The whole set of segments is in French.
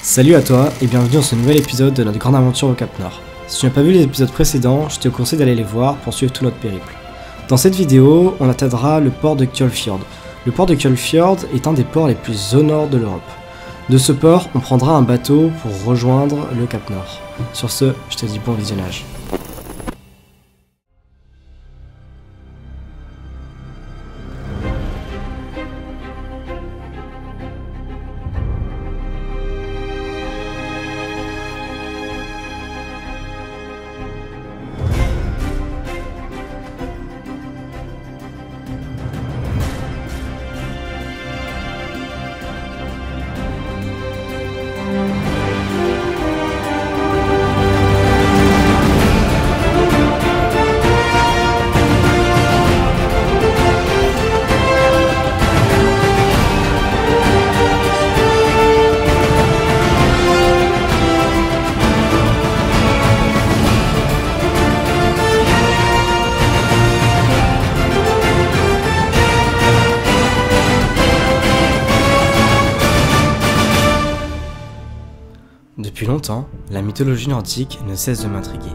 Salut à toi et bienvenue dans ce nouvel épisode de notre grande aventure au Cap Nord. Si tu n'as pas vu les épisodes précédents, je te conseille d'aller les voir pour suivre tout notre périple. Dans cette vidéo, on atteindra le port de Kjolfjord. Le port de Kjolfjord est un des ports les plus au nord de l'Europe. De ce port, on prendra un bateau pour rejoindre le Cap Nord. Sur ce, je te dis bon visionnage. Depuis longtemps, la mythologie nordique ne cesse de m'intriguer.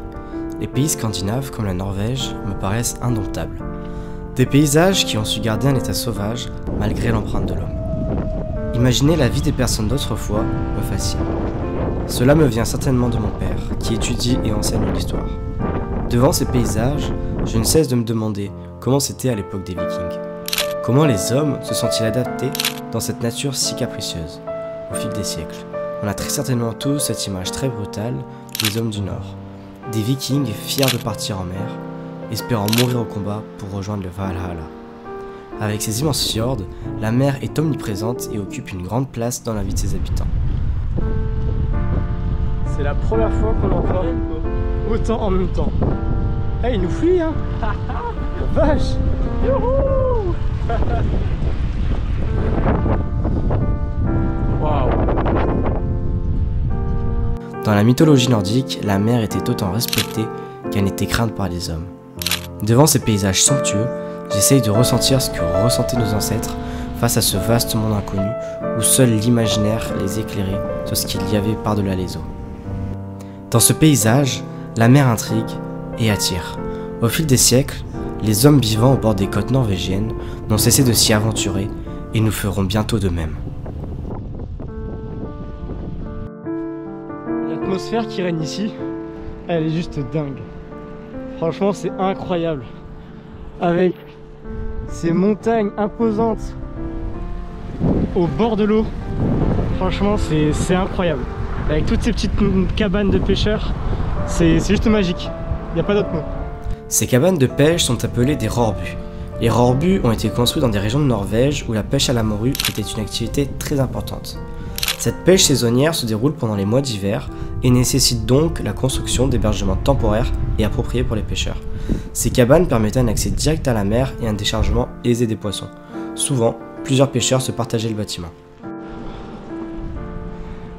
Les pays scandinaves comme la Norvège me paraissent indomptables. Des paysages qui ont su garder un état sauvage malgré l'empreinte de l'homme. Imaginer la vie des personnes d'autrefois me fascine. Cela me vient certainement de mon père, qui étudie et enseigne l'histoire. Devant ces paysages, je ne cesse de me demander comment c'était à l'époque des Vikings. Comment les hommes se sont-ils adaptés dans cette nature si capricieuse, au fil des siècles. On a très certainement tous cette image très brutale des hommes du Nord, des Vikings fiers de partir en mer, espérant mourir au combat pour rejoindre le Valhalla. Avec ses immenses fjords, la mer est omniprésente et occupe une grande place dans la vie de ses habitants. C'est la première fois qu'on en voit autant en même temps. Hey, il nous fuit, hein. Vache. Youhou. Waouh. Dans la mythologie nordique, la mer était autant respectée qu'elle n'était crainte par les hommes. Devant ces paysages somptueux, j'essaye de ressentir ce que ressentaient nos ancêtres face à ce vaste monde inconnu où seul l'imaginaire les éclairait sur ce qu'il y avait par-delà les eaux. Dans ce paysage, la mer intrigue et attire. Au fil des siècles, les hommes vivant au bord des côtes norvégiennes n'ont cessé de s'y aventurer et nous ferons bientôt de même. L'atmosphère qui règne ici, elle est juste dingue. Franchement, c'est incroyable. Avec ces montagnes imposantes au bord de l'eau, franchement, c'est incroyable. Avec toutes ces petites cabanes de pêcheurs, c'est juste magique. Il n'y a pas d'autre mot. Ces cabanes de pêche sont appelées des rorbus. Les rorbus ont été construits dans des régions de Norvège où la pêche à la morue était une activité très importante. Cette pêche saisonnière se déroule pendant les mois d'hiver et nécessite donc la construction d'hébergements temporaires et appropriés pour les pêcheurs. Ces cabanes permettaient un accès direct à la mer et un déchargement aisé des poissons. Souvent, plusieurs pêcheurs se partageaient le bâtiment.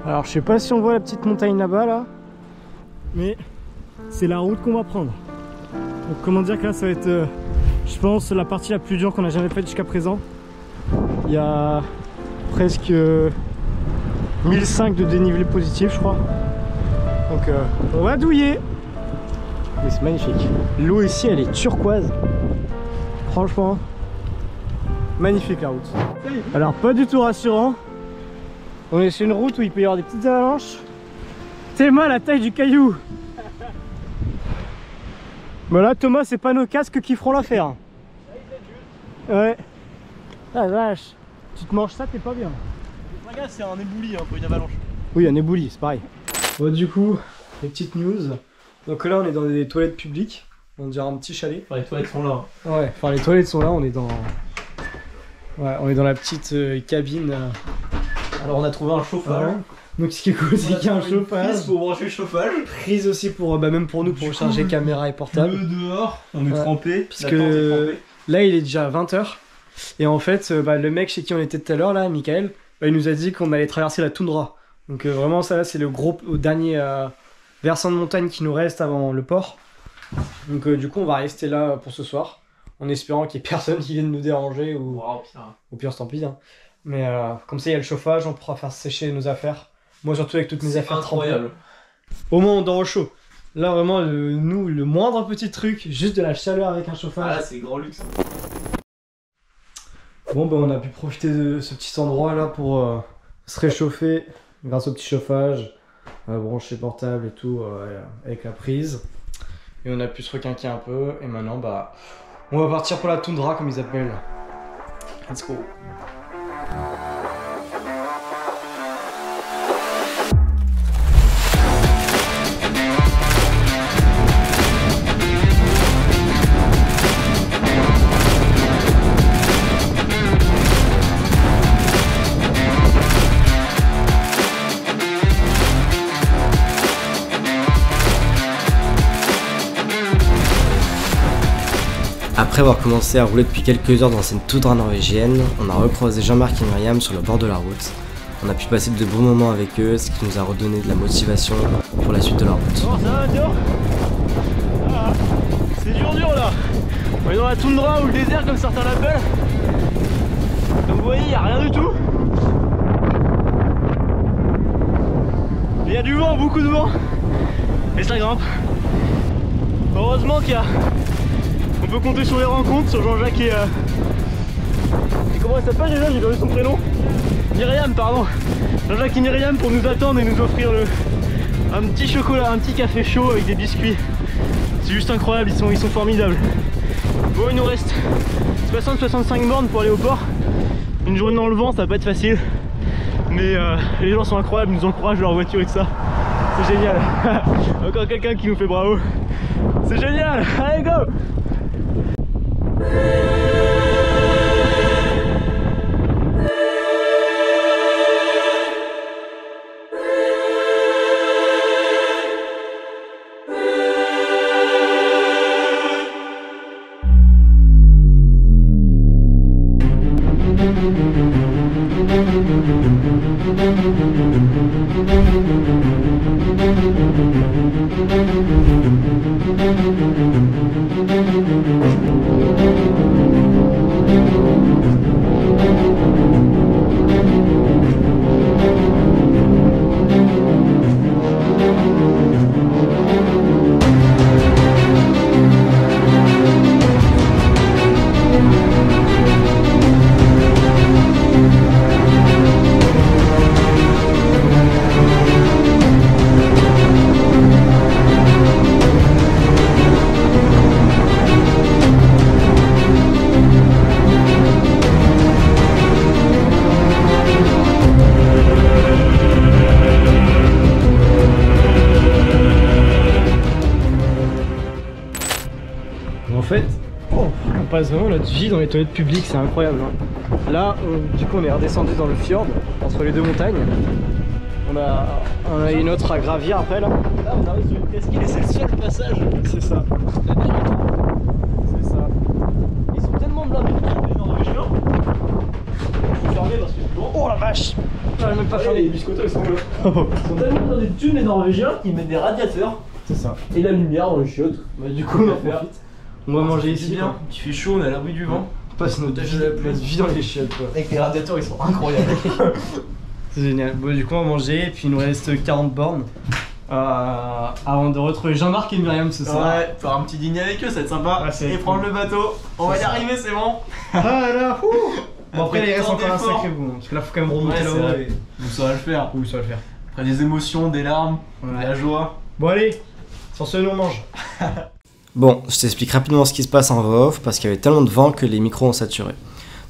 Alors je sais pas si on voit la petite montagne là-bas là, mais c'est la route qu'on va prendre. Donc comment dire que là ça va être, je pense, la partie la plus dure qu'on a jamais faite jusqu'à présent. Il y a presque 1005 de dénivelé positif je crois. Donc on va douiller. Mais c'est magnifique. L'eau ici elle est turquoise. Franchement, magnifique la route. Alors pas du tout rassurant. On est sur une route où il peut y avoir des petites avalanches. Théma la taille du caillou. Bah là Thomas, c'est pas nos casques qui feront l'affaire. Ouais. Ah vache. Tu te manges ça, t'es pas bien. Regarde, c'est un éboulis hein, pour une avalanche. Oui, un éboulis, c'est pareil. Bon, du coup, les petites news. Donc là, on est dans des toilettes publiques. On dirait un petit chalet. Enfin, les toilettes sont là. Ouais, enfin les toilettes sont là, on est dans... Ouais, on est dans la petite cabine. Alors on a trouvé un chauffage. Ouais. Donc ce qui est cool, c'est qu'il y a un chauffage. Prise pour brancher le chauffage. Prise aussi pour, même pour nous, pour recharger caméra et portable. Dehors, on est trempé. Parce que là, il est déjà 20h. Et en fait, le mec chez qui on était tout à l'heure, là, Michael, il nous a dit qu'on allait traverser la toundra. Donc vraiment, ça là, c'est le gros dernier versant de montagne qui nous reste avant le port. Donc du coup, on va rester là pour ce soir. En espérant qu'il n'y ait personne qui vienne nous déranger ou... Wow, au pire, tant pis. Hein. Mais comme ça, il y a le chauffage, on pourra faire sécher nos affaires Moi surtout avec toutes mes affaires incroyable. Au moins on dort au chaud. Là vraiment nous le moindre petit truc, juste de la chaleur avec un chauffage. Ah, c'est grand luxe. Bon bah on a pu profiter de ce petit endroit là pour se réchauffer grâce au petit chauffage, brancher portable et tout avec la prise. Et on a pu se requinquer un peu et maintenant bah on va partir pour la toundra comme ils appellent. Let's go. Après avoir commencé à rouler depuis quelques heures dans cette toundra norvégienne, on a recroisé Jean-Marc et Myriam sur le bord de la route. On a pu passer de bons moments avec eux, ce qui nous a redonné de la motivation pour la suite de la route. Bon, ça va Théo? Ah, c'est dur là. On est dans la toundra ou le désert comme certains l'appellent. Comme vous voyez, il n'y a rien du tout. Il y a du vent, beaucoup de vent. Et ça grimpe. Heureusement on peut compter sur les rencontres, sur Jean-Jacques et comment elle s'appelle déjà? J'ai perdu son prénom. Myriam, pardon. Jean-Jacques et Myriam pour nous attendre et nous offrir un petit chocolat, un petit café chaud avec des biscuits. C'est juste incroyable, ils sont formidables. Bon, il nous reste 60-65 bornes pour aller au port. Une journée dans le vent, ça va pas être facile. Mais les gens sont incroyables, ils nous encouragent leur voiture et tout ça. C'est génial. Encore quelqu'un qui nous fait bravo. C'est génial. Allez, go! En fait, on passe vraiment notre vie dans les toilettes publiques, c'est incroyable. Hein. Là, du coup, on est redescendu dans le fjord, entre les deux montagnes. On a une autre à gravir après là. Là, on arrive sur une presqu'île et c'est le seul passage. C'est ça. C'est ça. Ils sont tellement blindés les Norvégiens. Il faut fermer parce que c'est lourd. Oh la vache! J'arrive même pas à faire Les biscottos, ils sont là. Ils sont tellement dans des thunes les Norvégiens qu'ils mettent des radiateurs C'est ça. et la lumière dans les chiottes. Bah, du coup, on va faire. On va manger ici bien. Il fait chaud, on est à l'abri du vent. On passe notre vie dans les chiottes quoi. Avec les radiateurs, ils sont incroyables. C'est génial. Bon, du coup, on va manger et puis il nous reste 40 bornes avant de retrouver Jean-Marc et Myriam ce soir. Ouais, faire un petit dîner avec eux, ça va être sympa. Ouais, et prendre le bateau. On va y arriver, c'est bon. Ah là, bon, après, il reste tant encore un d'efforts. sacré bout. Parce que là, faut quand même remonter Ouais, c'est là-haut. vrai. Donc ça va le faire. Ouh, ça va le faire. Après des émotions, des larmes, Ouais. de la joie. Bon, allez, sur ce, nous on mange. Bon, je t'explique rapidement ce qui se passe en voix off parce qu'il y avait tellement de vent que les micros ont saturé.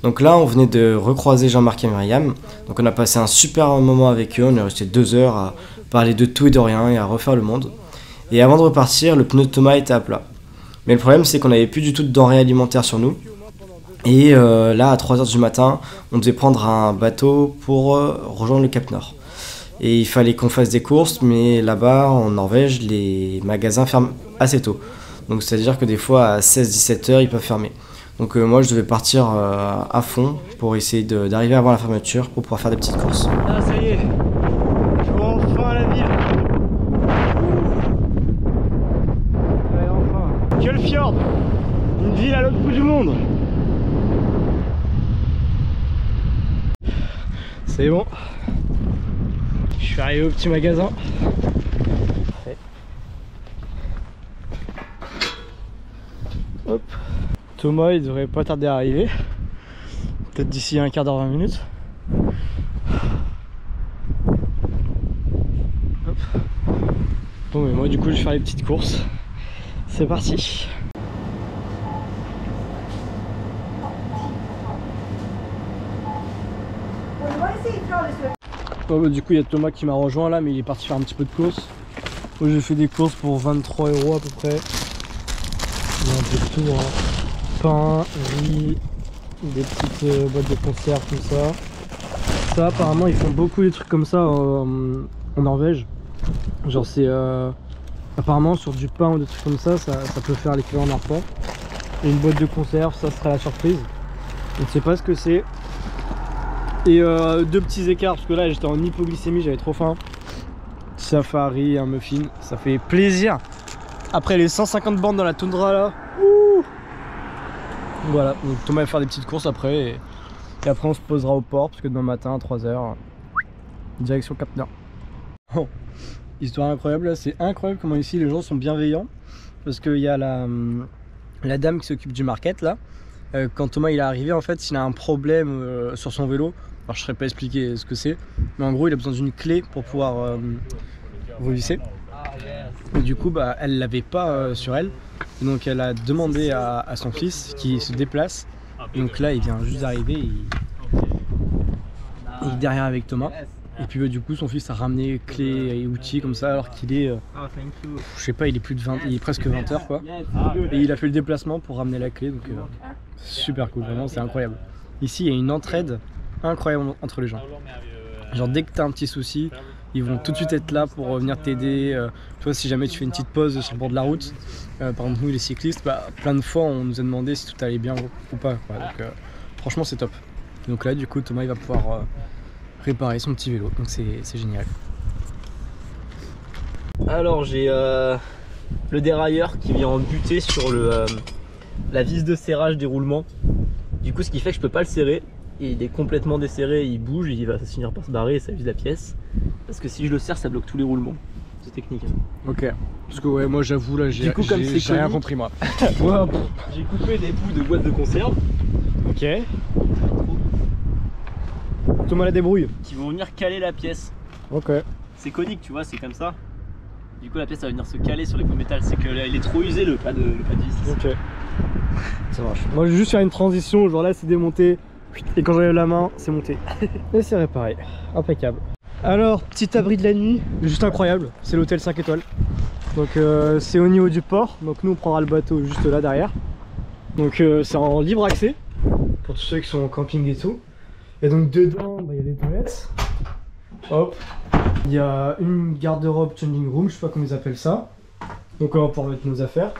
Donc là, on venait de recroiser Jean-Marc et Myriam. Donc on a passé un super moment avec eux. On est resté 2 heures à parler de tout et de rien et à refaire le monde. Et avant de repartir, le pneu de Thomas était à plat. Mais le problème, c'est qu'on n'avait plus du tout de denrées alimentaires sur nous. Et là, à 3h du matin, on devait prendre un bateau pour rejoindre le Cap Nord. Et il fallait qu'on fasse des courses, mais là-bas, en Norvège, les magasins ferment assez tôt. Donc c'est-à-dire que des fois, à 16-17 heures, ils peuvent fermer. Donc moi, je devais partir à fond pour essayer d'arriver avant la fermeture pour pouvoir faire des petites courses. Ah, ça y est, je vois enfin la ville. Ouais, enfin. Que le fjord, une ville à l'autre bout du monde. C'est bon. Je suis arrivé. arrivé au petit magasin. Hop. Thomas il devrait pas tarder à arriver. Peut-être d'ici un quart d'heure, 20 minutes. Hop. Bon mais moi du coup je vais faire les petites courses. C'est parti. Oh, bah, du coup il y a Thomas qui m'a rejoint là, mais il est parti faire un petit peu de courses. Moi j'ai fait des courses pour 23 € à peu près. Il y a un peu de tout, hein. Pain, riz, des petites boîtes de conserve, tout ça. Ça apparemment ils font beaucoup des trucs comme ça en Norvège. Genre c'est apparemment sur du pain ou des trucs comme ça, ça peut faire l'équivalent d'un repas. Et une boîte de conserve, ça sera la surprise. Je ne sais pas ce que c'est. Et deux petits écarts parce que là j'étais en hypoglycémie, j'avais trop faim. Safari, un muffin, ça fait plaisir. Après les 150 bornes dans la toundra là. Ouh. Voilà, donc Thomas va faire des petites courses après et après on se posera au port parce que demain matin à 3 h direction Cap Nord. Oh, histoire incroyable là, c'est incroyable comment ici les gens sont bienveillants parce qu'il y a la dame qui s'occupe du market là. Quand Thomas il est arrivé en fait il a un problème sur son vélo. Alors je ne saurais pas expliquer ce que c'est, mais en gros il a besoin d'une clé pour pouvoir revisser. Et du coup bah, elle l'avait pas sur elle. Et donc elle a demandé à son fils qui se déplace. Et donc là il vient juste d'arriver, il est derrière avec Thomas. Et puis bah, du coup son fils a ramené clés et outils comme ça alors qu'il est, je sais pas, il est plus de 20, il est presque 20 h quoi. Et il a fait le déplacement pour ramener la clé, donc super cool, vraiment c'est incroyable. Ici il y a une entraide incroyable entre les gens. Genre dès que tu as un petit souci, ils vont tout de suite être là pour venir t'aider. Toi si jamais tu fais une petite pause sur le bord de la route, par exemple nous les cyclistes, bah, plein de fois on nous a demandé si tout allait bien ou pas quoi. Donc franchement c'est top. Donc là du coup Thomas il va pouvoir réparer son petit vélo, donc c'est génial. Alors j'ai le dérailleur qui vient en buter sur la vis de serrage des roulements. Du coup ce qui fait que je peux pas le serrer. Et il est complètement desserré, il bouge, il va finir par se barrer et ça vise la pièce. Parce que si je le serre, ça bloque tous les roulements. C'est technique. Hein. Ok. Parce que ouais, moi j'avoue là, j'ai rien compris moi. J'ai coupé des bouts de boîte de conserve. Ok. Thomas la débrouille. Qui vont venir caler la pièce. Ok. C'est conique, tu vois, c'est comme ça. Du coup la pièce va venir se caler sur les coups de métal. C'est qu'il est trop usé le pas de vis. Ok. Ça marche. Moi je vais juste faire une transition, genre là c'est démonté. Et quand j'enlève la main, c'est monté. Et c'est réparé. Impeccable. Alors, petit abri de la nuit, juste incroyable. C'est l'hôtel 5 étoiles. Donc c'est au niveau du port. Donc nous on prendra le bateau juste là derrière. Donc c'est en libre accès pour tous ceux qui sont en camping et tout. Et donc dedans, bah, y a des toilettes. Hop. Il y a une garde-robe changing room, je sais pas comment ils appellent ça. Donc on va pouvoir mettre nos affaires.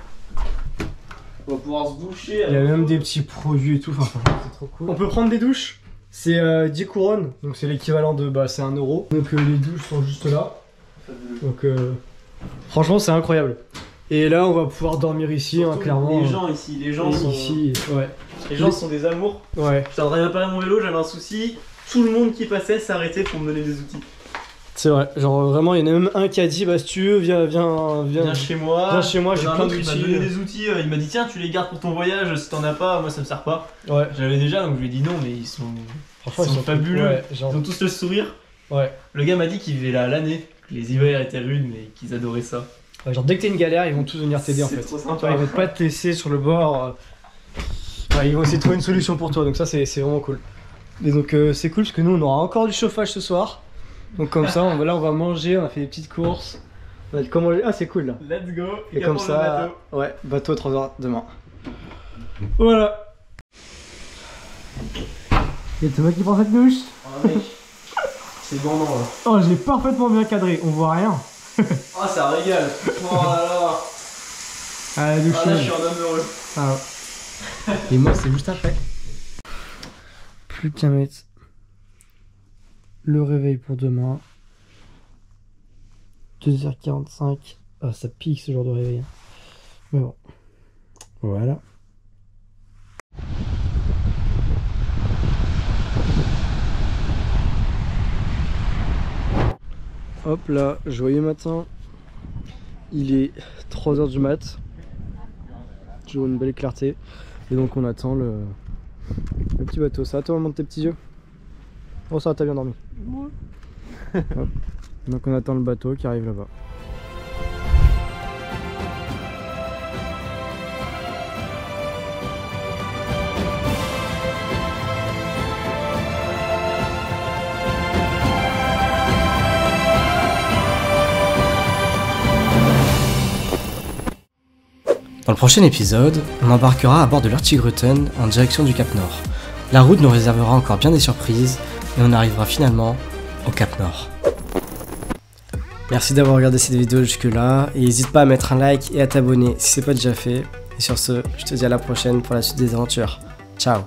On va pouvoir se doucher. Il y a même des petits produits et tout, enfin franchement c'est trop cool. On peut prendre des douches, c'est 10 couronnes, donc c'est l'équivalent de, bah c'est 1 €. Donc les douches sont juste là. Donc franchement c'est incroyable. Et là on va pouvoir dormir ici, hein, clairement. Les gens ici, les gens sont... Ici, ouais. Les gens sont des amours. Ouais. J'étais en train de réparer mon vélo, j'avais un souci. Tout le monde qui passait s'arrêtait pour me donner des outils. C'est vrai, genre vraiment il y en a même un qui a dit bah si tu veux viens chez moi. Viens chez moi, j'ai plein d'outils. Il m'a donné des outils, il m'a dit tiens tu les gardes pour ton voyage, si t'en as pas, moi ça me sert pas. Ouais. J'avais déjà donc je lui ai dit non mais ils sont fabuleux, ouais, genre... ils ont tous le sourire. Ouais. Le gars m'a dit qu'il vivait là l'année, que les hivers étaient rudes mais qu'ils adoraient ça. Ouais, genre dès que t'as une galère ils vont tous venir t'aider en fait. C'est trop sympa. Ouais, ils vont pas te laisser sur le bord. Ouais, ils vont essayer de trouver une solution pour toi donc ça c'est vraiment cool. Et donc c'est cool parce que nous on aura encore du chauffage ce soir. Donc comme ça, là on va manger, on a fait des petites courses. On a comment manger. Ah c'est cool là. Let's go. Et comme ça, ouais, bateau 3 h demain. Voilà. Il y a Thomas qui prend cette douche. Oh mec, c'est bon non là. Oh j'ai parfaitement bien cadré, on voit rien. Ah ça régale. Oh là là. Ah la douche. Ah là je suis un homme heureux. Ah ouais. Et moi c'est juste après. Plus qu'à mettre le réveil pour demain. 2 h 45. Ah ça pique ce genre de réveil. Mais bon. Voilà. Hop là, joyeux matin. Il est 3h du mat. Toujours une belle clarté. Et donc on attend le petit bateau. Ça va toi, maman, de tes petits yeux? Oh, ça va, t'as bien dormi? Ouais. Donc on attend le bateau qui arrive là-bas. Dans le prochain épisode, on embarquera à bord de l'Hurtigruten en direction du Cap Nord. La route nous réservera encore bien des surprises et on arrivera finalement au Cap Nord. Merci d'avoir regardé cette vidéo jusque là et n'hésite pas à mettre un like et à t'abonner si c'est pas déjà fait. Et sur ce, je te dis à la prochaine pour la suite des aventures. Ciao!